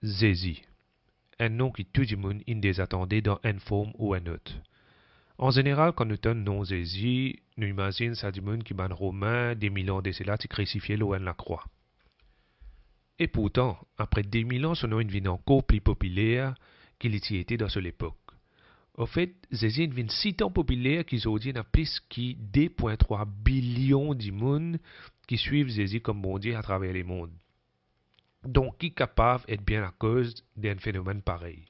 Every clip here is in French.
Zézi, un nom qui tout le monde des attendait dans une forme ou une autre. En général, quand nous tenons nom Zézi, nous imaginons ça du monde qui ban romain des millions de cela qui crucifié loin la croix. Et pourtant, après 2000 ans, son nom devient encore plus populaire qu'il y était dans cette époque. Au fait, Zézi devient si tant populaire qu'ils ont dit qu'il y a plus que 2,3 billions de monde qui suivent Zézi comme bon Dieu à travers le monde. Donc, qui est capable d'être bien à cause d'un phénomène pareil?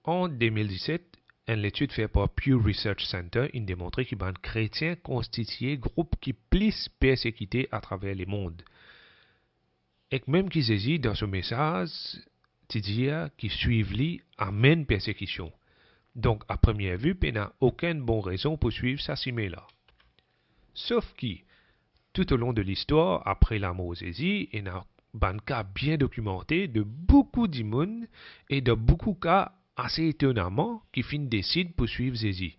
En 2017, une étude faite par Pew Research Center a démontré que les chrétiens constituaient groupe qui plus persécuté à travers le monde. Et même qu'ils hésitent dans ce message, tu dis qu'ils suivent lui amène persécution. Donc, à première vue, il n'y a aucune bonne raison pour suivre sa là. Sauf que, tout au long de l'histoire, après la mort Zézi, il y a un cas bien documenté de beaucoup d'immunes et de beaucoup de cas assez étonnamment qui décident pour suivre Zézi.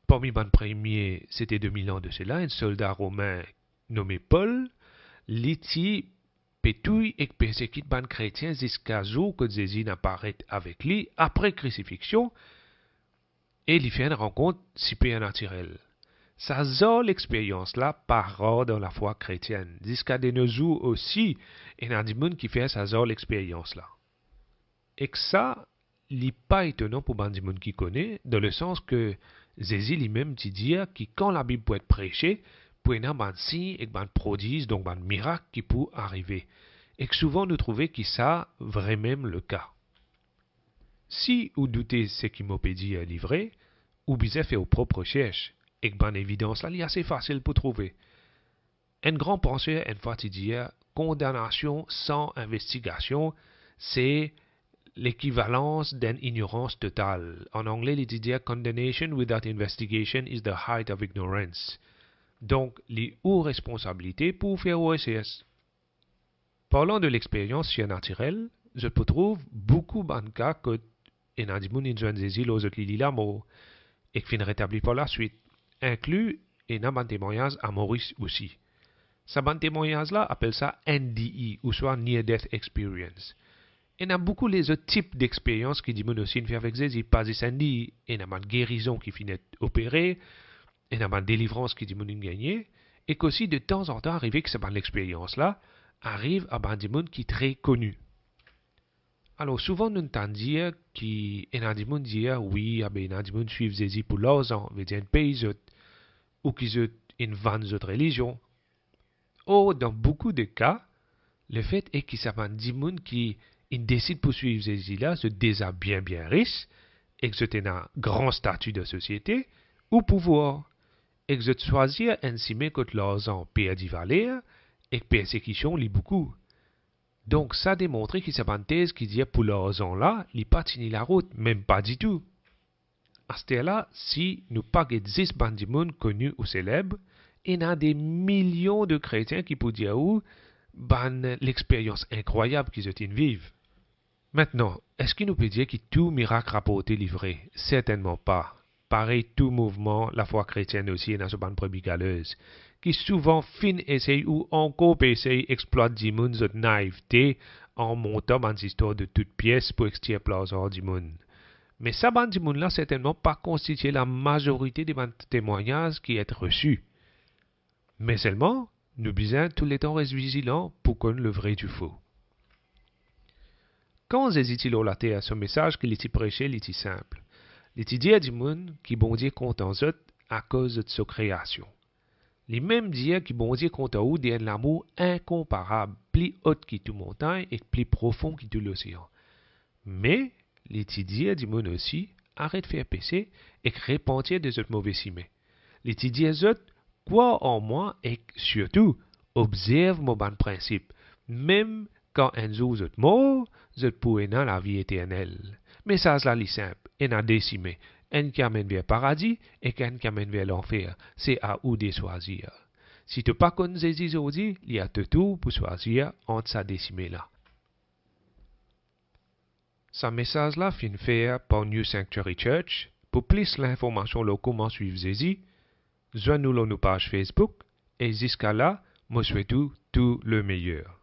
Parmi les premiers, c'était 2000 ans de cela, un soldat romain nommé Paul, l'iti pétouille et persécute les chrétiens jusqu'à ce que Zézi n'apparaît avec lui après crucifixion et il fait une rencontre supernaturelle. Ça a l'expérience-là par rare dans la foi chrétienne. Jusqu'à de nos jours aussi, il y a des gens qui font ça l'expérience-là. Et que ça, n'est pas étonnant pour les gens qui connaissent, dans le sens que Zézi lui-même dit que quand la Bible peut être prêchée, il y a des signes et des prodiges, donc des miracles qui peuvent arriver. Et que souvent nous trouvons que ça vraiment le cas. Si vous doutez ce qui m'a dit à livrer, ou bien fait vos propres recherches. Et que bonne évidence là, il est assez facile pour trouver. Un grand penseur, une fois, il dit, condamnation sans investigation, c'est l'équivalence d'une ignorance totale. En anglais, il dit, condemnation without investigation is the height of ignorance. Donc, les hauts responsabilités pour faire OSS. Parlant de l'expérience surnaturelle, je peux trouver beaucoup de cas que il y a des gens qui ont des îles aux autres la mort et qui finissent rétablis par la suite. Inclus et dans un témoignage à Maurice aussi. Ce témoignage-là appelle ça NDE, ou soit Near Death Experience. Il y a beaucoup les autres types d'expériences qui disent aussi faire avec Zézi, pas des NDE. Il y a une guérison qui finit opérée, il y a une délivrance qui dit gagner, et qu'aussi de temps en temps arrive que cette expérience-là arrive à des gens qui sont très connus. Alors souvent nous entendons dire qu'il y a des gens qui disent oui, il y a des gens qui suivent Zézi pour l'argent, veut dire un pays ou qu'ils inventent d'autres religions. Or, dans beaucoup de cas, le fait est qu'il y a des gens qui décident de suivre Zézi là, se déjà bien riches, et que c'est un grand statut de société, ou pouvoir, et que choisir ainsi même que l'argent perd du valeur, et que persécution lit beaucoup. Donc, ça démontre qu'il y a une thèse qui dit pour l'argent là, il n'y a pas tenu la route, même pas du tout. À ce là si nous pas 10 bandes connus ou célèbres, il y a des millions de chrétiens qui peuvent dire l'expérience incroyable qu'ils ont vivre. Maintenant, est-ce qu'il nous peut dire que tout miracle rapporté livré? Certainement pas. Pareil, tout mouvement, la foi chrétienne aussi, est dans ce bande galeuse, qui souvent fin essaye ou encore essaye exploiter du monde de naïveté en montant des histoires de toutes pièces pour extraire plaisir du monde. Mais ça, bande du monde là, certainement pas constitué la majorité des témoignages qui sont reçus. Mais seulement, nous besoin tous les temps rester vigilants pour connaître le vrai du faux. Quand Zézi la terre, ce message qu'il était prêché, il était simple. Il était dit à du monde qui bon Dieu compte en eux à cause de sa création. Les mêmes dire qui bon Dieu compte en eux d'un l'amour incomparable, plus haut que toute montagne et plus profond que tout l'océan. Mais, il était dit à du monde aussi, arrête de faire péché et repentir des autres mauvais cimets. Il était dit à eux, quoi en moi et surtout, observe mon bon principe. Même quand un jour vous êtes mort, vous pourrez dans la vie éternelle. Mais ça, c'est la simple. Il a décimé. Un qui amène vers le paradis et un qui amène vers l'enfer. C'est à vous de choisir. Si tu n'as pas connu Jésus aujourd'hui, il y a tout pour choisir entre sa décimée là. Ce message-là fin fait par New Sanctuary Church. Pour plus d'informations sur comment suivre Jésus, joignez-nous sur nos pages Facebook et jusqu'à là, moi souhaite tout le meilleur.